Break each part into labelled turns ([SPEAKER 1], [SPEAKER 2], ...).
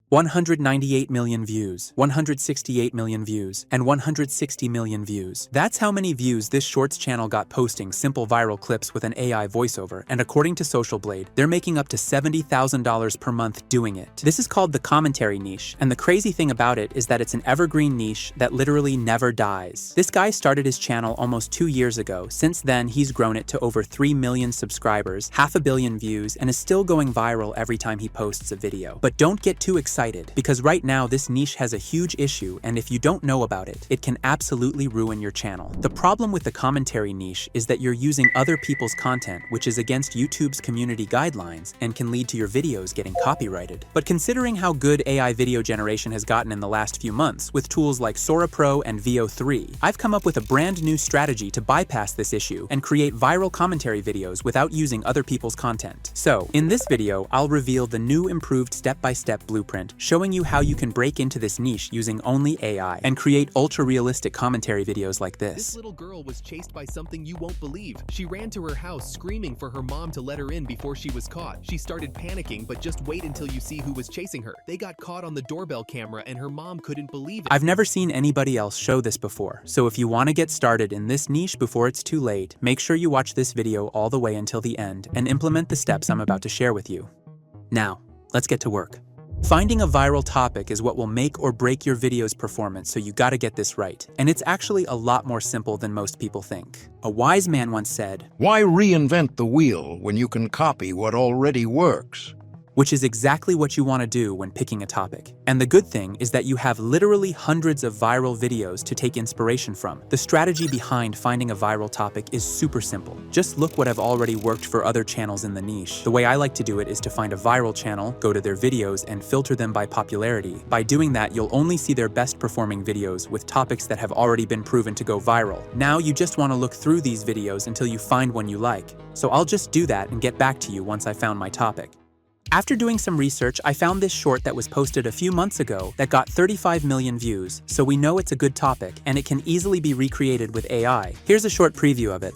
[SPEAKER 1] 198 million views, 168 million views, and 160 million views. That's how many views this Shorts channel got posting simple viral clips with an AI voiceover, and according to Social Blade, they're making up to $70,000 per month doing it. This is called the commentary niche, and the crazy thing about it is that it's an evergreen niche that literally never dies. This guy started his channel almost 2 years ago. Since then, he's grown it to over 3 million subscribers, 500 million views, and is still going viral every time he posts a video. But don't get too excited, because right now this niche has a huge issue, and if you don't know about it, it can absolutely ruin your channel. The problem with the commentary niche is that you're using other people's content, which is against YouTube's community guidelines and can lead to your videos getting copyrighted. But considering how good AI video generation has gotten in the last few months with tools like Sora Pro and VO3, I've come up with a brand new strategy to bypass this issue and create viral commentary videos without using other people's content. So, in this video, I'll reveal the new improved step-by-step blueprint showing you how you can break into this niche using only AI and create ultra-realistic commentary videos like this.
[SPEAKER 2] This little girl was chased by something you won't believe. She ran to her house screaming for her mom to let her in before she was caught. She started panicking, but just wait until you see who was chasing her. They got caught on the doorbell camera and her mom couldn't believe it.
[SPEAKER 1] I've never seen anybody else show this before, so if you want to get started in this niche before it's too late, make sure you watch this video all the way until the end and implement the steps I'm about to share with you. Now, let's get to work. Finding a viral topic is what will make or break your video's performance, so you gotta get this right. And it's actually a lot more simple than most people think. A wise man once said,
[SPEAKER 3] "Why reinvent the wheel when you can copy what already works?"
[SPEAKER 1] Which is exactly what you want to do when picking a topic. And the good thing is that you have literally hundreds of viral videos to take inspiration from. The strategy behind finding a viral topic is super simple. Just look what have already worked for other channels in the niche. The way I like to do it is to find a viral channel, go to their videos, and filter them by popularity. By doing that, you'll only see their best performing videos with topics that have already been proven to go viral. Now you just want to look through these videos until you find one you like. So I'll just do that and get back to you once I found my topic. After doing some research, I found this short that was posted a few months ago that got 35 million views, so we know it's a good topic and it can easily be recreated with AI. Here's a short preview of it.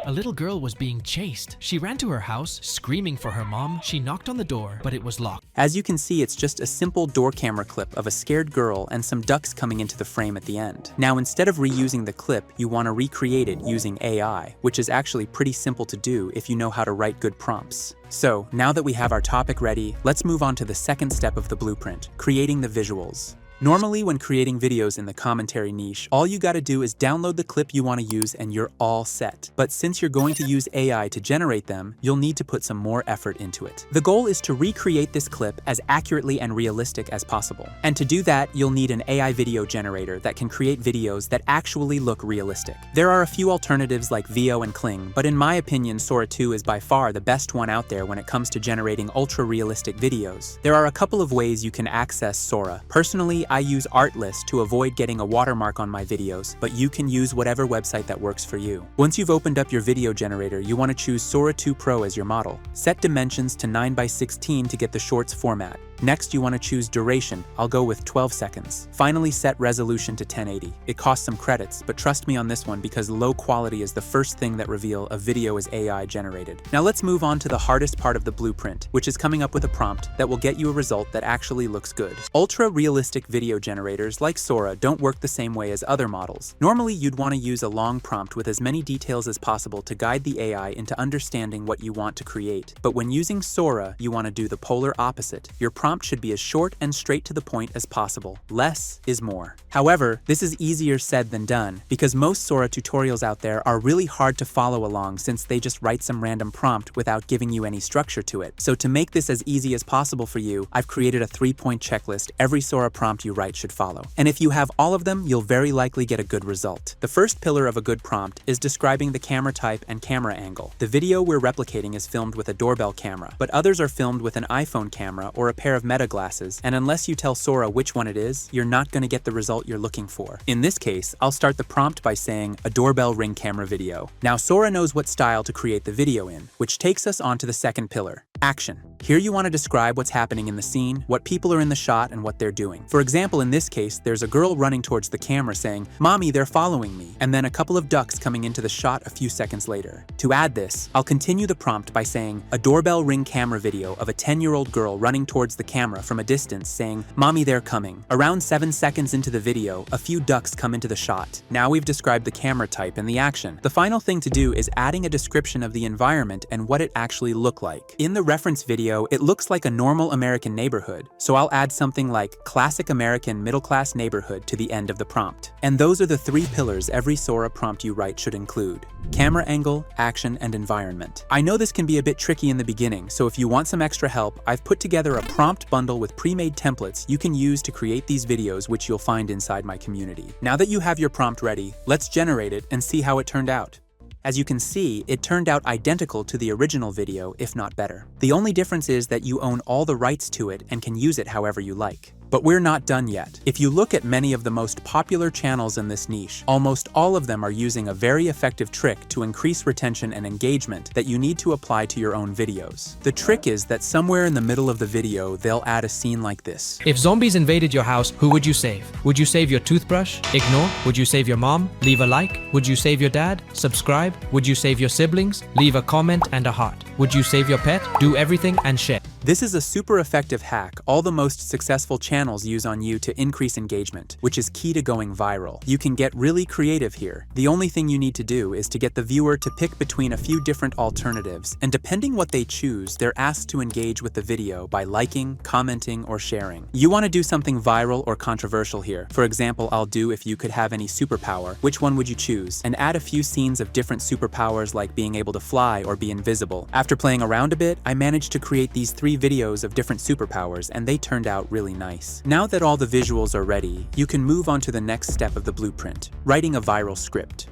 [SPEAKER 4] A little girl was being chased. She ran to her house, screaming for her mom. She knocked on the door, but it was locked.
[SPEAKER 1] As you can see, it's just a simple door camera clip of a scared girl and some ducks coming into the frame at the end. Now, instead of reusing the clip, you want to recreate it using AI, which is actually pretty simple to do if you know how to write good prompts. So, now that we have our topic ready, let's move on to the second step of the blueprint, creating the visuals. Normally, when creating videos in the commentary niche, all you gotta do is download the clip you want to use and you're all set. But since you're going to use AI to generate them, you'll need to put some more effort into it. The goal is to recreate this clip as accurately and realistic as possible. And to do that, you'll need an AI video generator that can create videos that actually look realistic. There are a few alternatives like Veo and Kling, but in my opinion, Sora 2 is by far the best one out there when it comes to generating ultra-realistic videos. There are a couple of ways you can access Sora. Personally, I use Artlist to avoid getting a watermark on my videos, but you can use whatever website that works for you. Once you've opened up your video generator, you want to choose Sora 2 Pro as your model. Set dimensions to 9:16 to get the shorts format. Next, you want to choose duration. I'll go with 12 seconds. Finally, set resolution to 1080. It costs some credits, but trust me on this one because low quality is the first thing that reveal a video is AI generated. Now let's move on to the hardest part of the blueprint, which is coming up with a prompt that will get you a result that actually looks good. Ultra-realistic video generators like Sora don't work the same way as other models. Normally, you'd want to use a long prompt with as many details as possible to guide the AI into understanding what you want to create. But when using Sora, you want to do the polar opposite. Your prompt should be as short and straight to the point as possible. Less is more. However, this is easier said than done because most Sora tutorials out there are really hard to follow along since they just write some random prompt without giving you any structure to it. So to make this as easy as possible for you, I've created a 3-point checklist every Sora prompt you write should follow. And if you have all of them, you'll very likely get a good result. The first pillar of a good prompt is describing the camera type and camera angle. The video we're replicating is filmed with a doorbell camera, but others are filmed with an iPhone camera or a pair of Meta glasses, and unless you tell Sora which one it is, you're not going to get the result you're looking for. In this case, I'll start the prompt by saying a doorbell ring camera video. Now Sora knows what style to create the video in, which takes us onto the second pillar, action. Here you want to describe what's happening in the scene, what people are in the shot, and what they're doing. For example, in this case, there's a girl running towards the camera saying, "Mommy, they're following me," and then a couple of ducks coming into the shot a few seconds later. To add this, I'll continue the prompt by saying, "A doorbell ring camera video of a 10-year-old girl running towards the camera from a distance saying, 'Mommy, they're coming.'" Around 7 seconds into the video, a few ducks come into the shot. Now we've described the camera type and the action. The final thing to do is adding a description of the environment and what it actually looked like. In the reference video, it looks like a normal American neighborhood, so I'll add something like classic American middle-class neighborhood to the end of the prompt. And those are the 3 pillars every Sora prompt you write should include: camera angle, action, and environment. I know this can be a bit tricky in the beginning, so if you want some extra help, I've put together a prompt bundle with pre-made templates you can use to create these videos, which you'll find inside my community. Now that you have your prompt ready, let's generate it and see how it turned out. As you can see, it turned out identical to the original video, if not better. The only difference is that you own all the rights to it and can use it however you like. But we're not done yet. If you look at many of the most popular channels in this niche, almost all of them are using a very effective trick to increase retention and engagement that you need to apply to your own videos. The trick is that somewhere in the middle of the video, they'll add a scene like this.
[SPEAKER 4] If zombies invaded your house, who would you save? Would you save your toothbrush? Ignore? Would you save your mom? Leave a like? Would you save your dad? Subscribe? Would you save your siblings? Leave a comment and a heart. Would you save your pet? Do everything and share.
[SPEAKER 1] This is a super effective hack all the most successful channels use on you to increase engagement, which is key to going viral. You can get really creative here. The only thing you need to do is to get the viewer to pick between a few different alternatives, and depending what they choose, they're asked to engage with the video by liking, commenting, or sharing. You want to do something viral or controversial here. For example, I'll do "If you could have any superpower, which one would you choose?" and add a few scenes of different superpowers like being able to fly or be invisible. After playing around a bit, I managed to create these 3 videos of different superpowers, and they turned out really nice. Now that all the visuals are ready, you can move on to the next step of the blueprint: writing a viral script.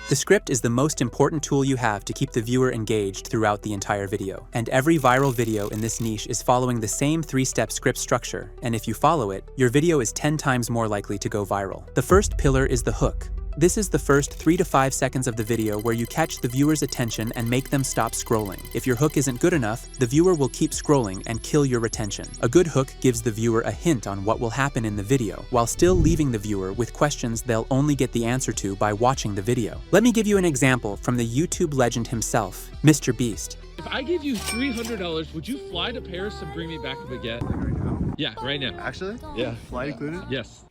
[SPEAKER 1] The script is the most important tool you have to keep the viewer engaged throughout the entire video. And every viral video in this niche is following the same 3-step script structure, and if you follow it, your video is 10 times more likely to go viral. The first pillar is the hook. This is the first 3 to 5 seconds of the video where you catch the viewer's attention and make them stop scrolling. If your hook isn't good enough, the viewer will keep scrolling and kill your retention. A good hook gives the viewer a hint on what will happen in the video, while still leaving the viewer with questions they'll only get the answer to by watching the video. Let me give you an example from the YouTube legend himself, Mr. Beast.
[SPEAKER 5] If I gave you $300, would you fly to Paris and bring me back a baguette? Right now? Yeah, right now.
[SPEAKER 6] Actually?
[SPEAKER 5] Yeah.
[SPEAKER 6] Flight included?
[SPEAKER 5] Yes.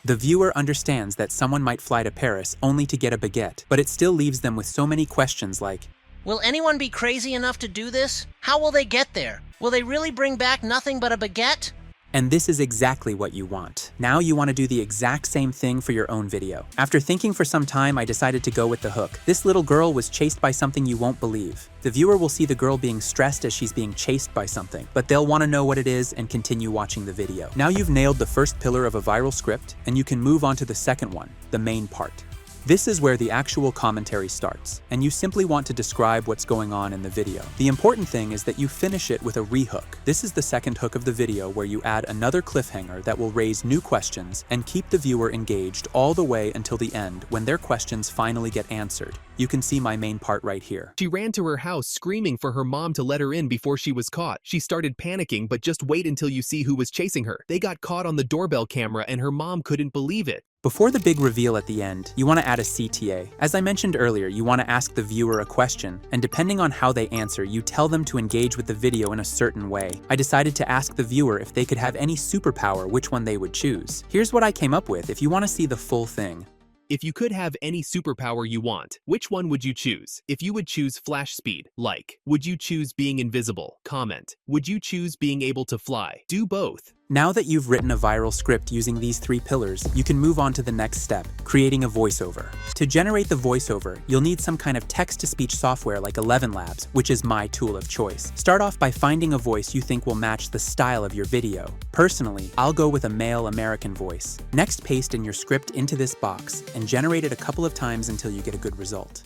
[SPEAKER 1] The viewer understands that someone might fly to Paris only to get a baguette, but it still leaves them with so many questions like,
[SPEAKER 7] will anyone be crazy enough to do this? How will they get there? Will they really bring back nothing but a baguette?
[SPEAKER 1] and this is exactly what you want. Now you want to do the exact same thing for your own video. After thinking for some time, I decided to go with the hook. This little girl was chased by something you won't believe. The viewer will see the girl being stressed as she's being chased by something, but they'll want to know what it is and continue watching the video. Now you've nailed the first pillar of a viral script, and you can move on to the second one, the main part. This is where the actual commentary starts, and you simply want to describe what's going on in the video. The important thing is that you finish it with a re-hook. This is the second hook of the video where you add another cliffhanger that will raise new questions and keep the viewer engaged all the way until the end when their questions finally get answered. You can see my main part right here.
[SPEAKER 2] She ran to her house screaming for her mom to let her in before she was caught. She started panicking, but just wait until you see who was chasing her. They got caught on the doorbell camera and her mom couldn't believe it.
[SPEAKER 1] Before the big reveal at the end, you want to add a CTA. As I mentioned earlier, you want to ask the viewer a question, and depending on how they answer, you tell them to engage with the video in a certain way. I decided to ask the viewer if they could have any superpower, which one they would choose. Here's what I came up with if you want to see the full thing.
[SPEAKER 2] If you could have any superpower you want, which one would you choose? If you would choose flash speed, like. Would you choose being invisible? Comment. Would you choose being able to fly? Do both.
[SPEAKER 1] Now that you've written a viral script using these 3 pillars, you can move on to the next step, creating a voiceover. To generate the voiceover, you'll need some kind of text-to-speech software like 11 Labs, which is my tool of choice. Start off by finding a voice you think will match the style of your video. Personally, I'll go with a male American voice. Next, paste in your script into this box and generate it a couple of times until you get a good result.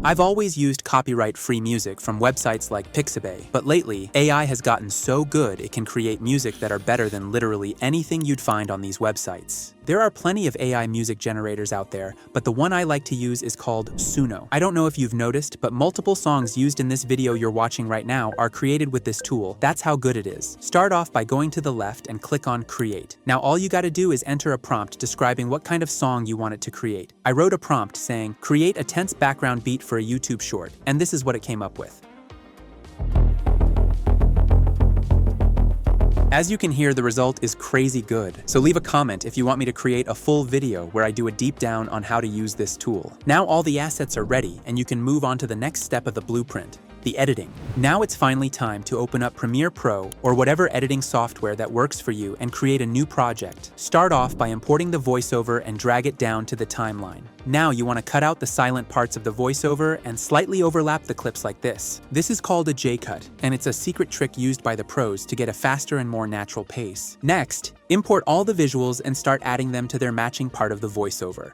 [SPEAKER 1] I've always used copyright-free music from websites like Pixabay, but lately, AI has gotten so good it can create music that are better than literally anything you'd find on these websites. There are plenty of AI music generators out there, but the one I like to use is called Suno. I don't know if you've noticed, but multiple songs used in this video you're watching right now are created with this tool. That's how good it is. Start off by going to the left and click on Create. Now all you gotta do is enter a prompt describing what kind of song you want it to create. I wrote a prompt saying, create a tense background beat for a YouTube short, and this is what it came up with. As you can hear, the result is crazy good. So leave a comment if you want me to create a full video where I do a deep down on how to use this tool. Now all the assets are ready and you can move on to the next step of the blueprint, the editing. Now it's finally time to open up Premiere Pro or whatever editing software that works for you and create a new project. Start off by importing the voiceover and drag it down to the timeline. Now you want to cut out the silent parts of the voiceover and slightly overlap the clips like this. This is called a J-cut, and it's a secret trick used by the pros to get a faster and more natural pace. Next, import all the visuals and start adding them to their matching part of the voiceover.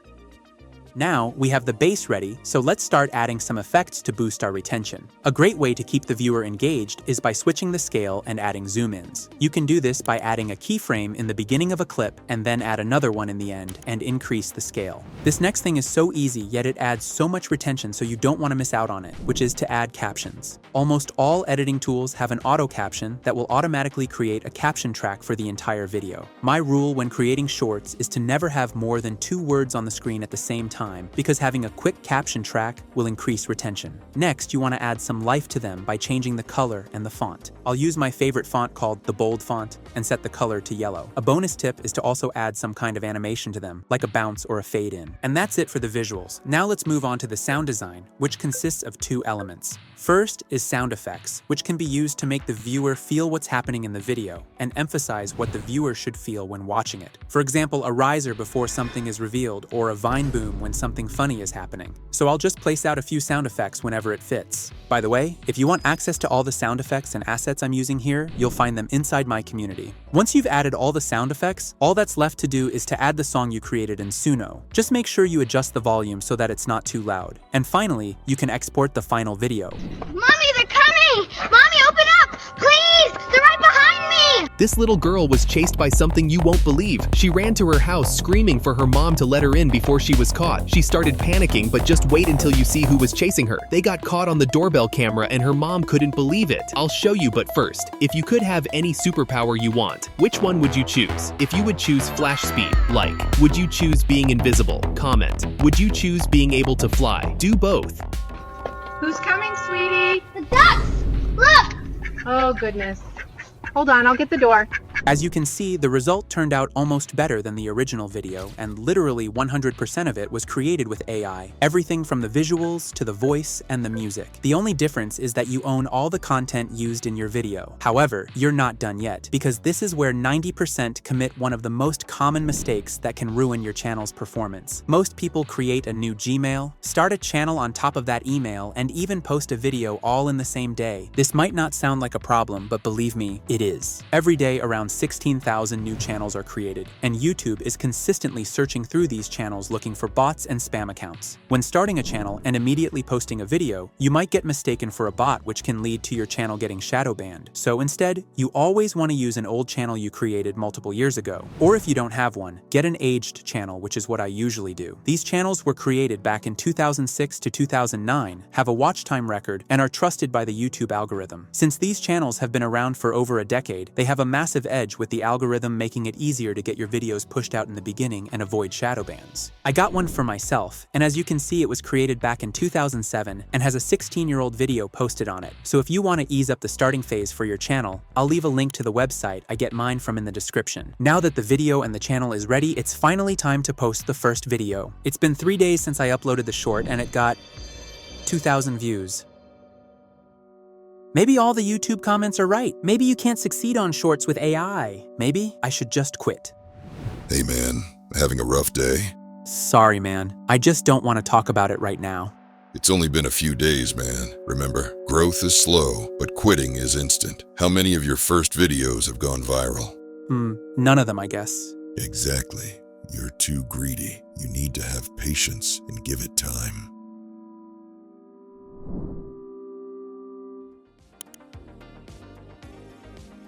[SPEAKER 1] Now, we have the base ready, so let's start adding some effects to boost our retention. A great way to keep the viewer engaged is by switching the scale and adding zoom-ins. You can do this by adding a keyframe in the beginning of a clip and then add another one in the end and increase the scale. This next thing is so easy, yet it adds so much retention so you don't want to miss out on it, which is to add captions. Almost all editing tools have an auto caption that will automatically create a caption track for the entire video. My rule when creating shorts is to never have more than 2 words on the screen at the same time, because having a quick caption track will increase retention. Next, you want to add some life to them by changing the color and the font. I'll use my favorite font called the bold font and set the color to yellow. A bonus tip is to also add some kind of animation to them, like a bounce or a fade in. And that's it for the visuals. Now let's move on to the sound design, which consists of 2 elements. First is sound effects, which can be used to make the viewer feel what's happening in the video and emphasize what the viewer should feel when watching it. For example, a riser before something is revealed or a vine boom when something funny is happening. So I'll just place out a few sound effects whenever it fits. By the way, if you want access to all the sound effects and assets I'm using here, you'll find them inside my community. Once you've added all the sound effects, all that's left to do is to add the song you created in Suno. Just make sure you adjust the volume so that it's not too loud. And finally, you can export the final video.
[SPEAKER 6] Mommy, they're coming! Mommy, open up! Please! They're right behind me!
[SPEAKER 2] This little girl was chased by something you won't believe. She ran to her house screaming for her mom to let her in before she was caught. She started panicking, but just wait until you see who was chasing her. They got caught on the doorbell camera and her mom couldn't believe it. I'll show you, but first, if you could have any superpower you want, which one would you choose? If you would choose flash speed, like. Would you choose being invisible? Comment. Would you choose being able to fly? Do both.
[SPEAKER 8] Who's coming, sweetie?
[SPEAKER 6] The ducks! Look!
[SPEAKER 8] Oh, goodness. Hold on, I'll get the door.
[SPEAKER 1] As you can see, the result turned out almost better than the original video, and literally 100% of it was created with AI. Everything from the visuals to the voice and the music. The only difference is that you own all the content used in your video. However, you're not done yet, because this is where 90% commit one of the most common mistakes that can ruin your channel's performance. Most people create a new Gmail, start a channel on top of that email, and even post a video all in the same day. This might not sound like a problem, but believe me, it is. Every day, around 16,000 new channels are created, and YouTube is consistently searching through these channels looking for bots and spam accounts. When starting a channel and immediately posting a video, you might get mistaken for a bot, which can lead to your channel getting shadow banned. So instead, you always want to use an old channel you created multiple years ago. Or if you don't have one, get an aged channel, which is what I usually do. These channels were created back in 2006 to 2009, have a watch time record, and are trusted by the YouTube algorithm. Since these channels have been around for over a decade, they have a massive edge with the algorithm making it easier to get your videos pushed out in the beginning and avoid shadow bans. I got one for myself, and as you can see, it was created back in 2007 and has a 16-year-old video posted on it. So if you want to ease up the starting phase for your channel, I'll leave a link to the website I get mine from in the description. Now that the video and the channel is ready, it's finally time to post the first video. It's been 3 days since I uploaded the short and it got 2,000 views. Maybe all the YouTube comments are right. Maybe you can't succeed on shorts with AI. Maybe I should just quit.
[SPEAKER 9] Hey man, having a rough day?
[SPEAKER 1] Sorry man, I just don't want to talk about it right now.
[SPEAKER 9] It's only been a few days, man. Remember, growth is slow, but quitting is instant. How many of your first videos have gone viral?
[SPEAKER 1] None of them, I guess.
[SPEAKER 9] Exactly. You're too greedy. You need to have patience and give it time.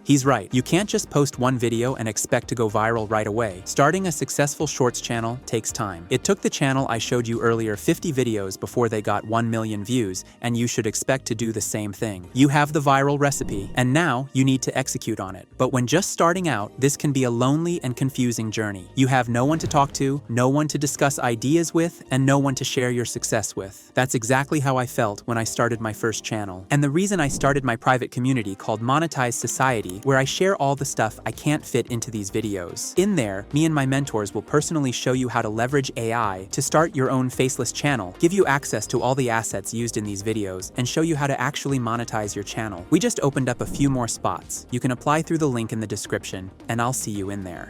[SPEAKER 1] He's right. You can't just post one video and expect to go viral right away. Starting a successful shorts channel takes time. It took the channel I showed you earlier 50 videos before they got 1 million views, and you should expect to do the same thing. You have the viral recipe, and now you need to execute on it. But when just starting out, this can be a lonely and confusing journey. You have no one to talk to, no one to discuss ideas with, and no one to share your success with. That's exactly how I felt when I started my first channel. And the reason I started my private community called Monetized Society, where I share all the stuff I can't fit into these videos. In there, me and my mentors will personally show you how to leverage AI to start your own faceless channel, give you access to all the assets used in these videos, and show you how to actually monetize your channel. We just opened up a few more spots. You can apply through the link in the description, and I'll see you in there.